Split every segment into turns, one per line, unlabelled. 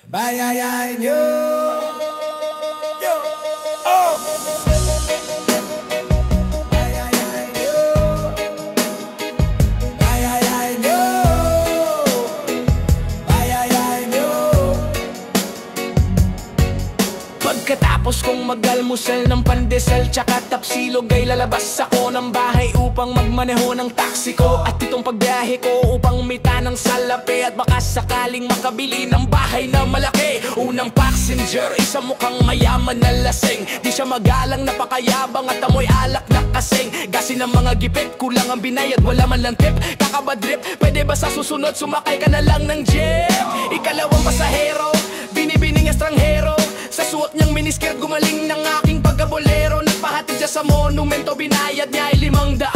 Bayayain nyo. Yo. Oh. Bayayain nyo. Bayayain nyo. Bayayain nyo. Pagkatapos kong mag-almusal ng pandesal tsaka tapsilog ay lalabas ako ng bahay upang magmaneho ng taxi ko. At itong pagbiyahe ko upang umita ng salapi at baka sakaling makabili ng bahay na malaki. Unang passenger, isang mukhang mayaman na lasing. Di siya magalang, napakayabang at amoy alak na kasing. Gasin ng mga gipit, kulang ang binayad, wala man lang tip. Kakabadrip, pwede ba sa susunod sumakay ka na lang ng jeep? Ikalawang pasahero, binibining estranghero. Sa suot niyang miniskirt, gumaling ng aking pagkabolero. Nagpahatid siya sa monumento, binayad niya ay 500.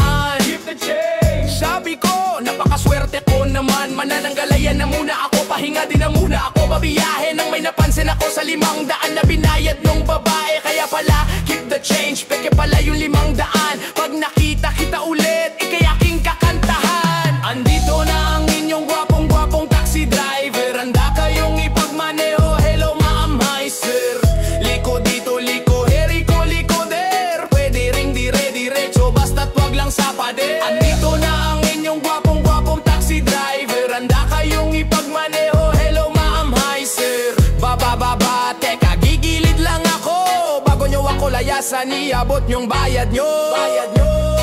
Keep the change. Sabi ko, napakaswerte ko naman. Manananggalayan na muna ako, pahinga din na muna ako. Babiyahe nang may napansin ako sa 500 na binayad nung babae. Kaya pala, keep the change, peke pala yung 500. Pag nakita kita ulit, ikay aking kakantahan. Andito na ang inyong gwapong-gwapong taxi driver. Handa kayong ipagmaneho, hello ma'am, hi sir. Liko dito, liko, heriko, liko der. Pwede ring dire-diretso, basta't wag lang sa pader. Andito na ang inyong gwapong-gwapong taxi driver. Handa kayong ipagmaneho, hello ma'am, hi sir. Baba, teka, gigilid lang ako. Bago nyo ako layasan, iabot nyong bayad nyo.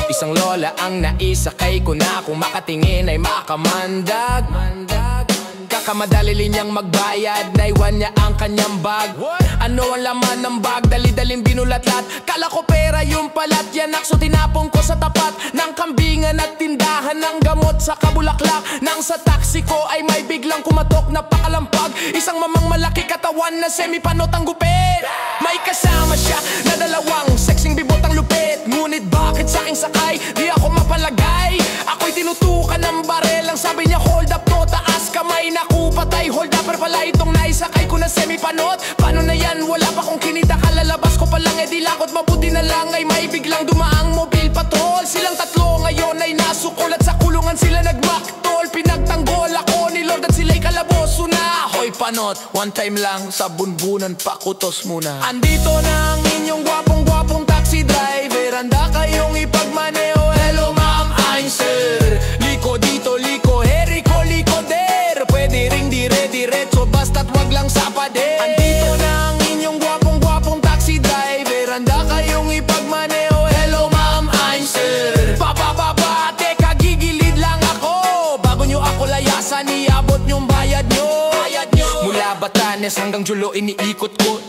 Isang lola ang naisakay ko na, kung makatingin ay makamandag. Kakamadali niyang magbayad, naiwan niya ang kanyang bag. Ano ang laman ng bag? Dali-daling binulat-lat. Kala ko pera yung palat, yanak, so tinapong ko sa tapat ng kambingan at tindahan ng gamot sa Kabulaklak. Nang sa taxi ko ay may biglang kumatok na pakalampag. Isang mamang malaki katawan na semipanot ang gupit. May kasama siya na dalawang sexing bibot ang lupit. Ngunit bakit sa aking sakay di ako mapalagay? Ako'y tinutukan ng barel, ang sabi niya hold up to, taas kamay, naku patay. Hold up pala itong naisakay ko na semipanot. Paano na yan? Wala pa kong kinita, kalalabas ko pa lang di lakot. Mabuti na lang ay may biglang dumaang mobile patrol. Silang tatlo ngayon ay nasukol at sa kulungan sila nagmaktol. Pinagtanggol ako ni Lord at sila'y kalaboso na. Hoy panot, one time lang sa bunbunan, pakutos muna. Andito na ang inyong gwapong-gwapong taxi driver. Handa kayong ipagmaneho, hello ma'am, I'm sir. Liko dito, liko, heriko, liko der. Pwede ring dire-diretso, basta't wag lang sa pader. Andito na ang inyong gwapong-gwapong taxi driver. Handa kayong ipagmaneho, hello ma'am, I'm sir. Baba, teka, gigilid lang ako. Bago nyo ako layasan, iabot nyong bayad nyo. Mula Batanes hanggang Jolo, iniikot ko.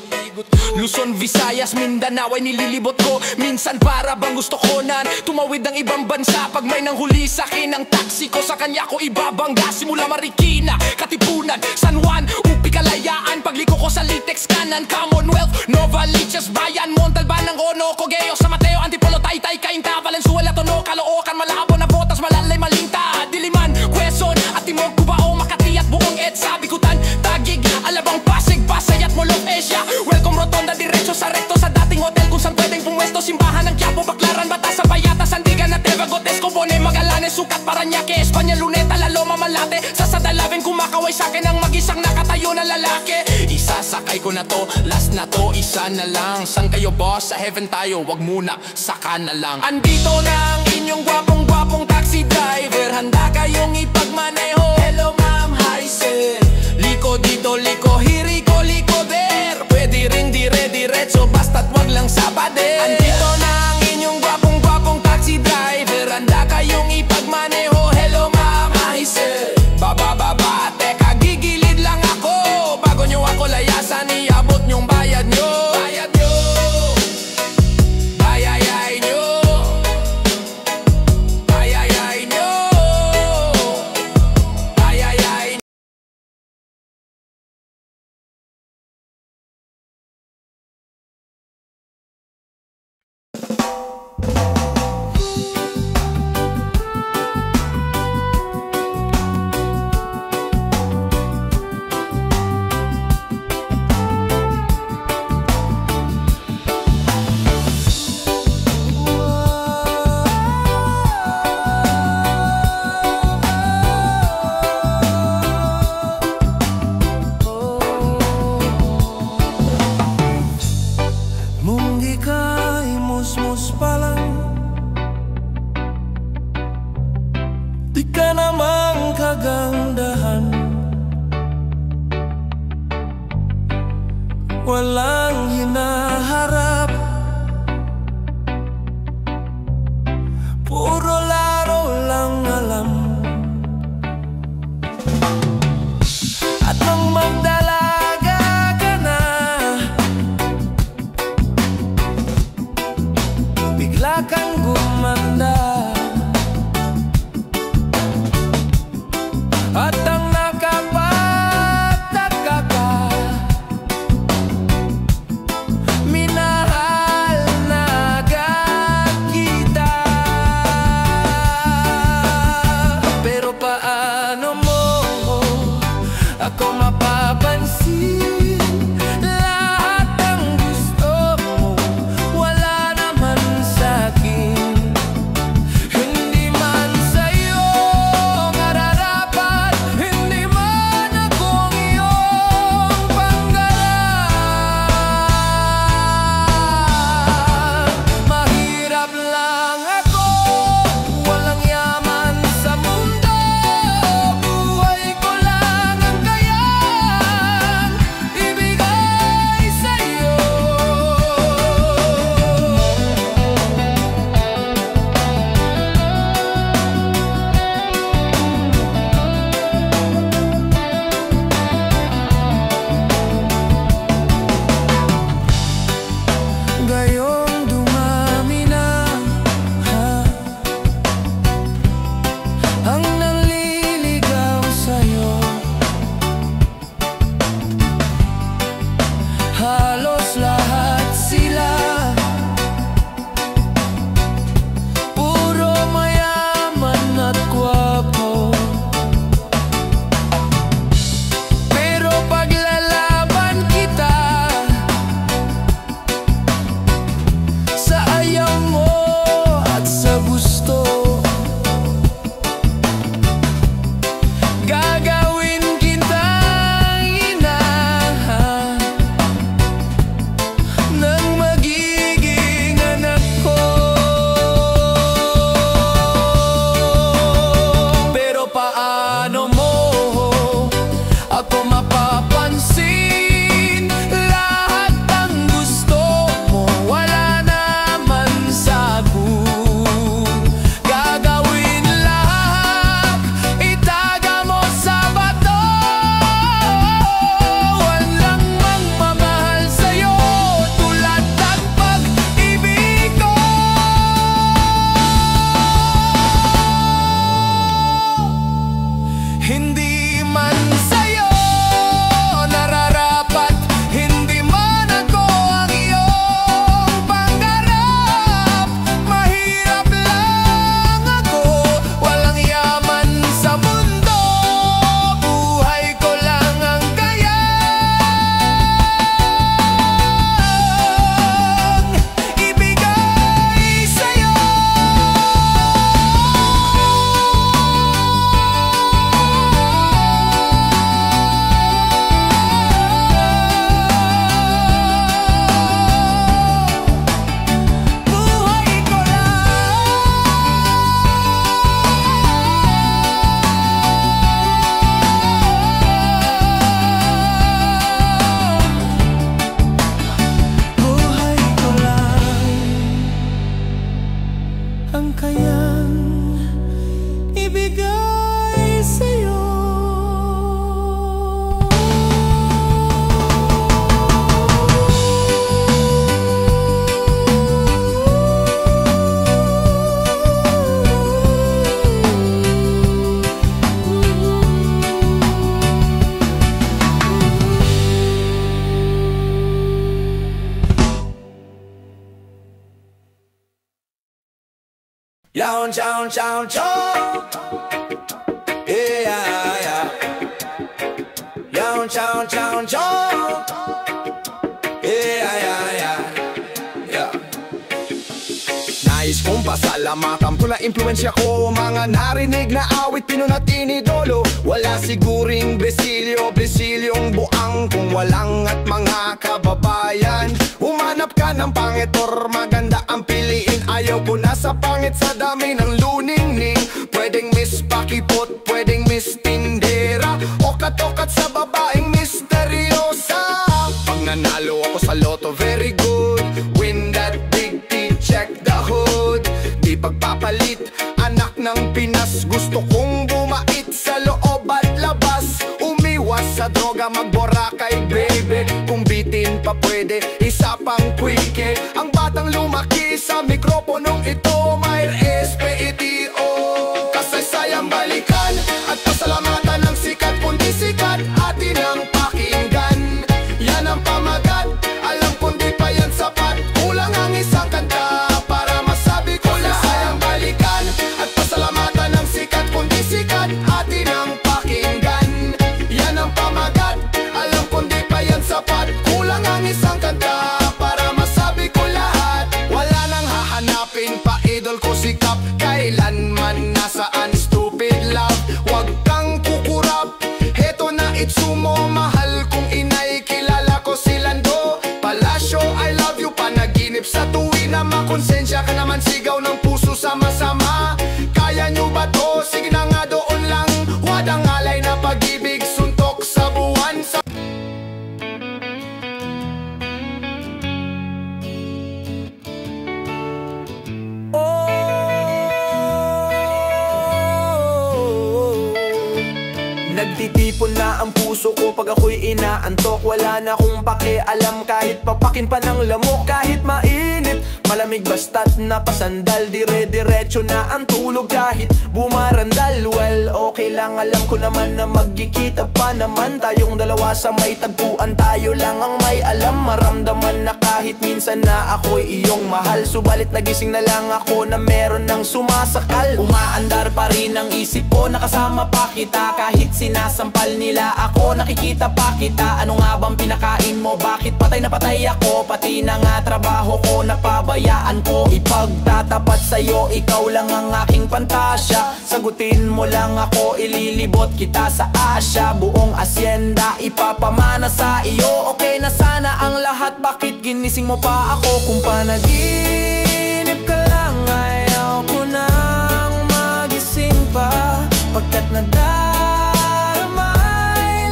Luzon, Visayas, Mindanao ay nililibot ko. Minsan para bang gusto ko nan tumawid ng ibang bansa. Pag may nanghuli sa'kin ang taxi ko, sa kanya ko ibabangga. Simula Marikina, Katipunan, San Juan, Upi, Kalayaan. Pagliko ko sa Litex, kanan, Commonwealth, Novaliches, Bayan, Montalban, Ono, Cogeo, San Mateo, Antipolo, Taytay, Cainta, Valenzuela, Tono, Caloocan, Malabo, Navotas, Malalay, Malinta, Diliman, Quezon, at Timog, Cubao, Makati at buong EDSA, Bikutan, Taguig, Alabang, Pasig, Pasay at Molong Asia. Welcome Rotonda, diretso sa rekto sa dating hotel kung saan pwedeng pumwesto. Simbahan ng Quiapo, Baclaran, Batasan, Payata, Sandigan at Teva, Gotes, Cobone, Magallanes, Sucat, Parañaque, Espanya, Luneta, Laloma, Malate. Sa Sadalawin kumakaway sa'kin ang mag-isang nakatayo na lalaki. Isasakay ko na to, last na to, isa na lang. San kayo boss? Sa heaven tayo, wag muna, saka na lang. Andito na ang inyong gwapong-gwapong taxi driver. Handa kayong ipagmaneho, hello ma'am, hi sir. Liko dito, liko, hiriko, liko der. Pwede ring dire-diretso, basta't wag lang sa pader. Andito na ang inyong gwapong-gwapong taxi driver. Handa kayong ipagmaneho, hello ma'am, hi sir. Baba, teka, gigilid lang ako. Bago nyo ako layasan, iabot nyong bayad nyo.
walang hinaharap. Puro laro lang alam. At nang magdalaga ka na, bigla kang gumanda. At ang nakapagtaka ka, minahal na agad kita. Pero paano mo ako mapapansin? Lahat ng gusto mo wala naman sa'kin. Hindi man sa'yo nararapat, hindi man ako ang iyong pangarap. Mahirap lang ako, walang yaman sa mundo. Buhay ko lang ang kayang ibigay sa'yo. Gayong dumami na ang nanliligaw sa'yo. Halos lahat sila puro mayaman at gwapo. Pero paglalaban kita sa ayaw mo at sa gusto, gagawin kitang ina ng magiging anak ko. Pero paano mo ako mapapansin? Lahat ng gusto mo wala naman sagot. Gagawin lahat, itaga mo sa bato. Walang magmamahal sa'yo tulad ng pag-ibig ko. Hindi man sa'yo nararapat, hindi man ako ang iyong pangarap. Mahirap lang ako, walang yaman sa mundo. Buhay ko lang ang kayang ibigay sa'yo. Buhay ko lang ang kayang ibigay sa'yo. Yawn, chow, chow, chow. Yeah, yeah. Yawn, chow, chow, chow. Yeah, yeah, yeah. Yeah. Nais kong pasalamatan ko na impluensya ko. Mga narinig na awit, pinunat inidolo. Wala siguring Brasilyong buang kung walang at mga kababayan. Humanap ka ng pangit or maganda ang piliin. Ayaw ko na sa pangit sa dami ng luningning. Pwedeng Miss Pakipot, pwedeng Miss Tindera, o katokat sa babaeng misteryosa. Pag nanalo ako sa loto, very good. Win that big T, check the hood. Di pagpapalit, anak ng Pinas. Gusto kong bumait sa loob at labas. Umiwas sa droga, magborakay baby. Kung bitin pa pwede, isa pang quickie. Ang batang lumaki sa mikroponong ito, may SPETO. Kasaysayang balikan at pasalamatan ng sikat, kundi sikat atin ang pakinggan. Yan ang pamagat, alam kundi pa yan sapat. Kulang ang isang kanta para masabi ko lahat. Kasaysayang balikan at pasalamatan ng sikat, kundi sikat atin ang pakinggan. Yan ang pamagat, alam kundi pa yan sapat. Kulang ang isang kanta para masabi ko lahat. Wala nang hahanapin pa, idol ko sikap. Kailanman nasaan stupid love. Huwag kang kukurap, heto na itsumo. Mahal kong inay, kilala ko si Lando Palacio, I love you. Panaginip sa tuwi na makonsensya ka naman. Sigaw ng puso sama-sama. Kaya nyo ba to? Sige na nga doon lang. Huwag ang alay na pag-ibig, suntok sa buwan sa
Nagtitipon na ang puso ko pag ako'y inaantok. Wala na akong pakialam kahit papakin pa ng lamok. Kahit mainit, malamig basta't napasandal. Dire-diretso na ang tulog kahit bumarandal. Well, okay lang, alam ko naman na magkikita pa naman tayong dalawa sa may tagpuan. Tayo lang ang may alam, maramdaman na kahit minsan na ako'y iyong mahal. Subalit nagising na lang ako na meron ng sumasakal. Umaandar pa rin ang isip ko, nakasama pa kita. Kahit sinasampal nila ako, nakikita pa kita. Ano nga bang pinakain mo? Bakit patay na patay ako? Pati na nga trabaho ko, napabayaan ko. Ipagtatapat sa'yo, ikaw lang ang aking pantasya. Sagutin mo lang ako, ililibot kita sa Asya. Buong asyenda, ipapamana sa iyo. Okay na sana ang lahat, bakit ginising mo pa ako? Kung panaginip ka lang, ayaw ko nang magising pa. Pagkat nadarama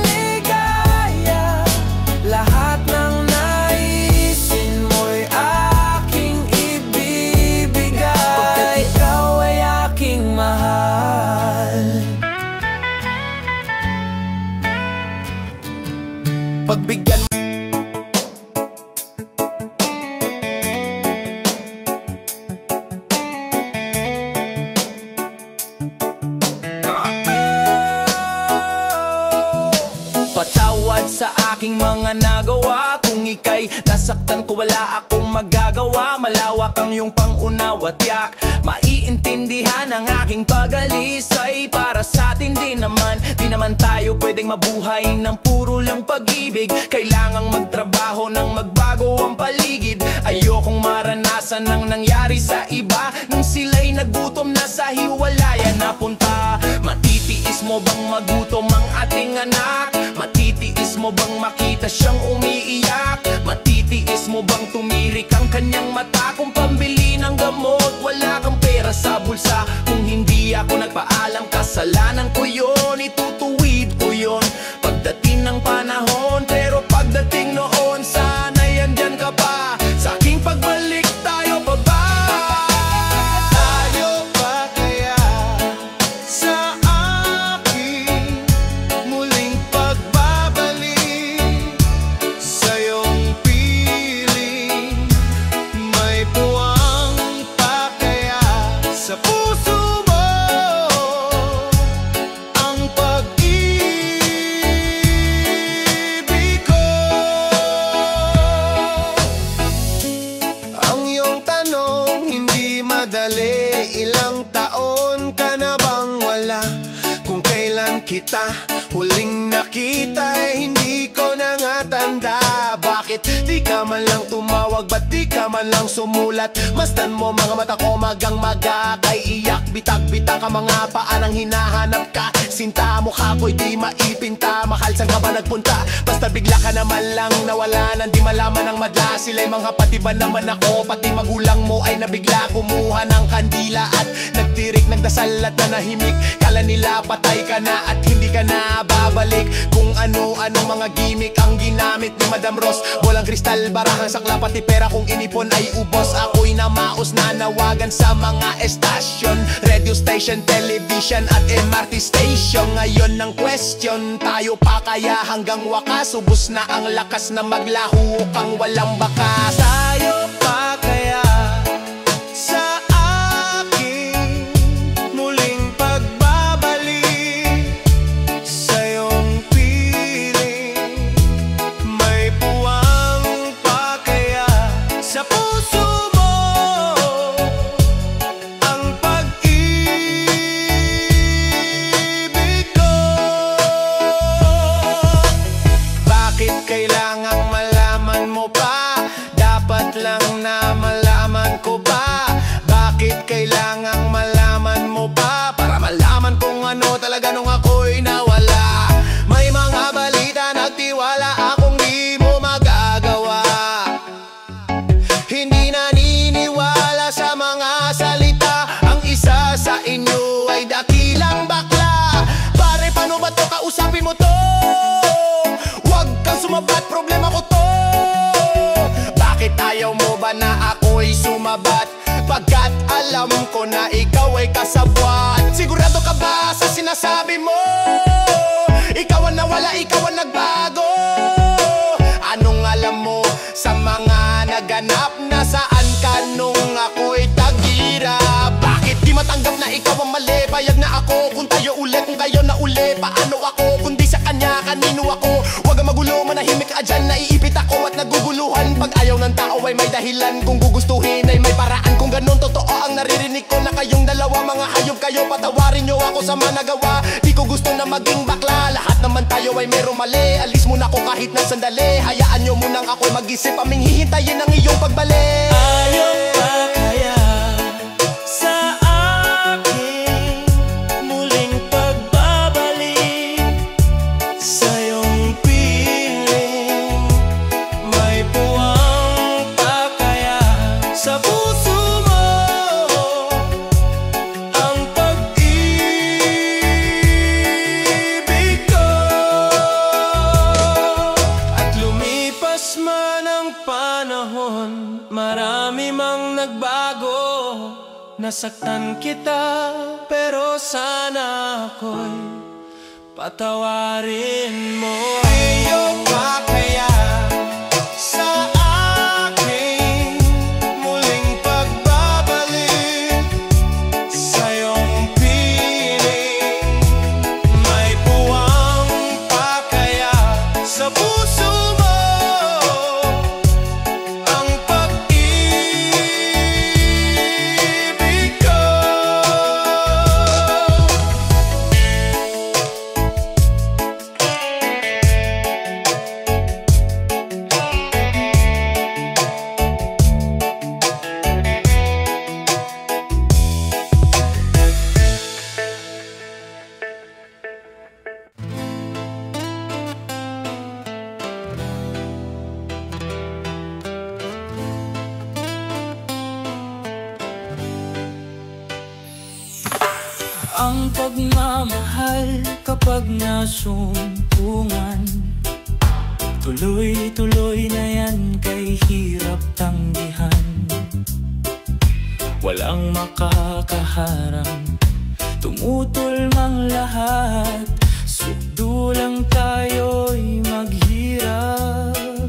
ligaya, lahat ng naisin mo'y aking ibibigay. Pagkat ikaw ay aking mahal. Pagbigyan patawad sa aking mga nagawa. Kung ika'y nasaktan ko, wala akong magagawa. Malawak ang iyong pangunawa, tiyak maiintindihan ang aking pag-alis. Ay para sa atin din naman, di naman tayo pwedeng mabuhay ng puro lang pag-ibig. Kailangang magtrabaho nang magbago ang paligid. Ayokong maranasan ang nangyari sa iba nung sila'y nagutom na sa hiwalayan napunta. Matitiis mo bang magutom ang ating anak? Matitiis mo bang makita siyang umiiyak? Matitiis mo bang tumirik ang kanyang mata? Kung pambili ng gamot, wala kang pera sa bulsa. Kung hindi ako nagpaalam, kasalanan ko yun. Itutuwid ko yun pagdating ng panahon. Pero pagdating noon, sana yandyan ka pa. Sa aking pagbalik, tayo pa ba?
tayo pa kaya sa aking muling pagbabalik? Sa iyong piling may puwang pa kaya sa puso mo ang pag-ibig ko? Ang iyong tanong hindi madali. Ilang taon ka na bang wala? Kung kailan kita huling nakita, hindi ko na nga tanda. Bakit di ka man lang tumawag? Ba't di ka man
man lang sumulat. Masdan mo mga mata ko magang-maga, kay iyak bitag-bitag ka mga paanang hinahanap ka. Sinta mo ka ko'y di maipinta, mahal saan ka ba nagpunta? Basta bigla ka naman lang nawala, nang di malaman ang madla. Sila'y mga patiban naman ako, pati magulang mo ay nabigla. Kumuha ng kandila at nagtirik, nagdasal at nanahimik. Kala nila patay ka na at hindi ka na babalik. Kung ano-anong mga gimmick ang ginamit ni Madam Ross. Bolang kristal, barahang sakla, pati pera kung inipon ay ubos. Ako'y namaos na nawagan sa mga estasyon, radio station, television at MRT station. Ngayon ang question, tayo pa kaya hanggang wakas? Ubus na ang lakas na maglaho kang walang bakas. Tayo pa kaya sa aking muling pagbabalik sa iyong piling? May puwang pa kaya sa puso mo ang pag-ibig ko? Bakit kailangang malaman mo pa? Dapat lang na malaman ko ba? Bakit kailangang malaman mo pa? Para malaman kung ano talaga nung ako'y nawala. May mga balita nagtiwala akong di mo magagawa. Hindi naniniwala sa mga salita. Ang isa sa inyo ay dakilang bakla. Pare, paano ba to? Kausapin mo to. Huwag kang sumabat, problema ko to. Bakit ayaw mo ba na ako'y sumabat? Pagkat alam ko na ikaw ay kasabwat. Sigurado ka ba sa sinasabi mo? Ikaw ang nawala, ikaw ang nagbago. Anong alam mo sa mga naganap? Nasaan ka nung ako'y taghirap? Bakit di matanggap na ikaw ang mali? Payag na ako kung tayo ulit, kung kayo na uli. Paano ako kung di sa kanya, kanino ako? Huwag kang magulo, manahimik ka dyan. Naiipit ako at naguguluhan. Pag ayaw ng tao ay may dahilan, kung gugustuhin ay may paraan. Kung ganun totoo ang naririnig ko na kayong dalawa mga hayop kayo, patawarin nyo ako sa managawa. Di ko gusto na maging bakla, lahat naman tayo ay merong mali. Alis muna ako kahit na sandali, hayaan nyo munang ako'y mag-isip. Aming hihintayin ang iyong pagbalik. Ayaw pa kaya sa aking muling pagbabalik sa iyong piling? May puwang pa kaya sa puso mo ang pag-ibig ko? At lumipas man ang panahon, marami mang nagbago. Nasaktan kita, pero sana ako'y patawarin mo. Ayaw pa kaya sa aking muling pagbabalik sa iyong piling? May puwang pa kaya sa puso mo ang pag-ibig ko?
Ang pagmamahal kapag nasumpungan, tuloy-tuloy na yan, kay hirap tanggihan. Walang makakaharang, tumutol mang lahat. Sugdo lang tayo'y maghirap.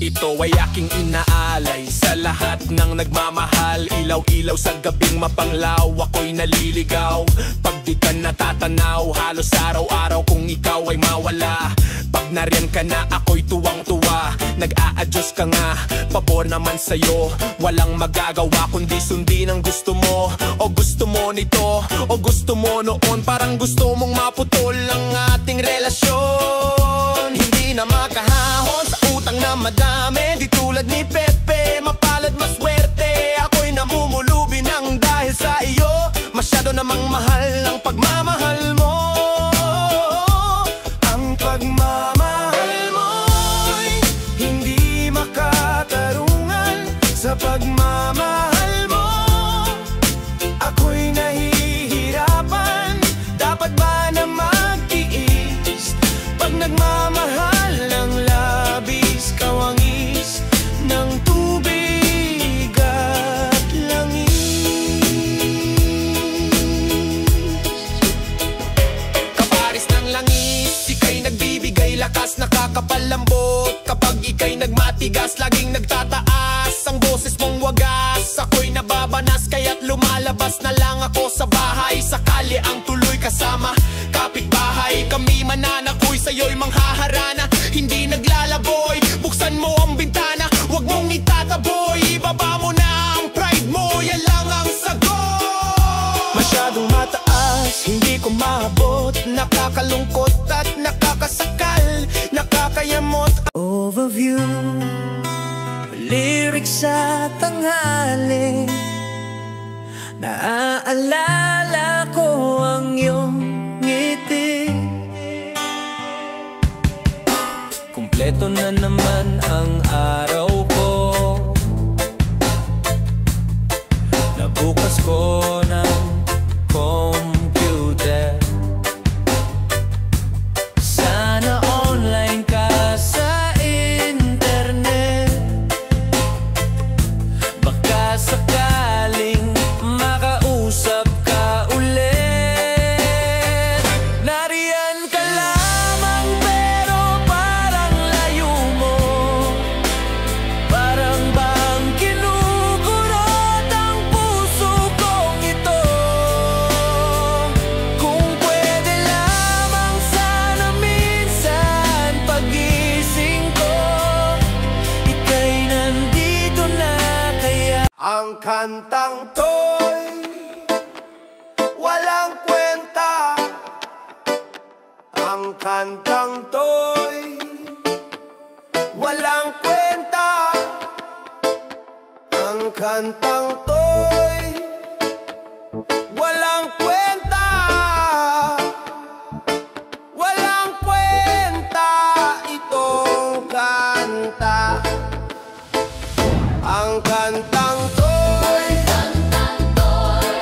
Ito ay aking inaalay sa lahat ng nagmamahal. Ilaw-ilaw sa gabing mapanglaw, ako'y naliligaw. Pag di ka natatanaw, halos araw-araw kung ikaw ay mawala. Pag nariyan ka na, ako'y tuwang-tuwa. Nag-a-adjust ka nga, pabor naman sa'yo. Walang magagawa kundi sundin ang gusto mo. O gusto mo nito, o gusto mo noon. Parang gusto mong maputol ang ating relasyon. Hindi na makahahon sa utang na madami, di tulad ni Pepe. mapalad, maswerte. Ako'y namumulubi ng dahil sa iyo. Masyado namang mahal ang pagmamahal mo. Ang pagmamahal mo'y hindi makatarungan. Sa pagmamahal mo, ako'y nahihirapan. Dapat ba na magtiis? Pag nagmamahal ng labis, kawangis ng tubig at langis. Kaparis ng langis, ika'y nagbibigay lakas, nakakapalambot. Kapag ika'y nagmatigas, laging nagtataas ang boses mong wagas. Ako'y nababanas, kaya't lumalabas na lang ako sa bahay. Sakali ang tuloy kasama kapitbahay. Kami mananakoy, sa'yo'y manghaharana. Hindi naglalaboy, buksan mo ang bintana. Huwag mong itataboy, ibaba mo na ang pride mo. Yan lang ang sagot. Masyadong mataas, hindi ko maabot. Nakakalungkot at nakakasakal, nakakayamot.
Overview, lyrics sa tanghali. Naaalala ko ang iyong ngiti. Kumpleto na naman ang araw ko. Nabukas ko ng computer. Sana online ka sa internet. Baka sakaling makausap ka ulit. Nariyan ka lamang pero parang layo mo. Parang bang kinugurot ang puso kong ito. Kung pwede lamang sana minsan pagising ko, ika'y nandito na kaya.
Ang kantang to'y walang kwenta. Ang kantang to'y walang kwenta. Ang kantang to'y walang kwenta. Walang kwenta itong kanta. Ang kantang to'y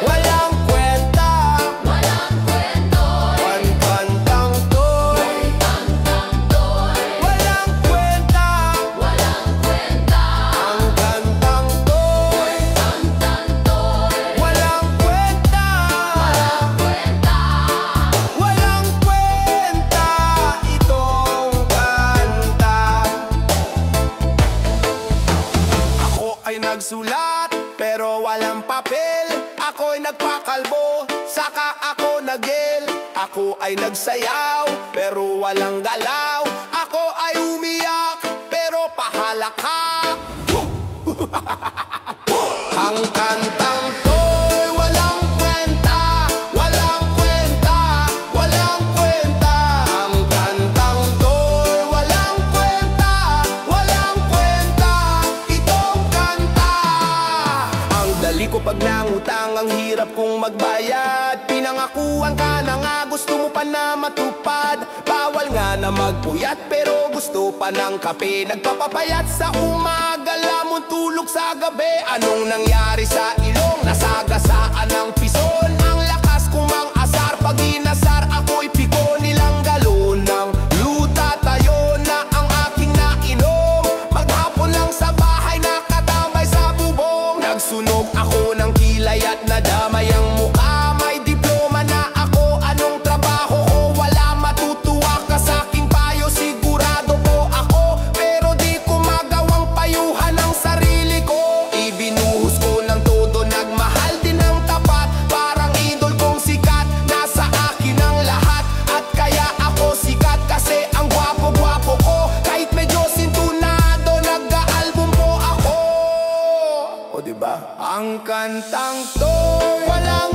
walang kwenta. Ang kantang to'y walang kwenta. Ang kantang to'y walang kwenta. Walang kwenta itong kanta. Ako ay nagsulat pero walang papel. Ako'y nagpakalbo, saka ako nagel. Ako ay nagsayaw pero walang galaw. Ako ay umiyak pero pahalakak. Ang kantang to'y walang kwenta. Walang kwenta, walang kwenta. Ang kantang to'y walang kwenta. Walang kwenta itong kanta. Ang dali ko pag nangutang, ang hirap kong magbayad. Pinangakuan ka na nga, gusto mo pa na matupad. Bawal nga na magpuyat pero gusto pa ng kape. Nagpapapayat sa umaga, lamon tulog sa gabi. Anong nangyari sa ilong? Nasagasaan ng pison. Ang lakas kumang asar, pag inasar ako'y piko. Nilang galon ng luta, tayo na ang aking nainom. Maghapon lang sa bahay, nakatambay sa bubong. Nagsunog ako ng kilay at nadamay ang mukha. May diploma na ako, anong trabaho ko? Wala matutuwa ka sa aking payo, sigurado po ako. Pero di ko magawang payuhan ang sarili ko. Ibinuhos ko ng todo, nagmahal din ng tapat. Parang idol kong sikat, nasa akin ang lahat. At kaya ako sikat kasi ang gwapo-gwapo ko. Kahit medyo sintunado, nag-aalbum po ako. O diba? Ang kantang to'y walang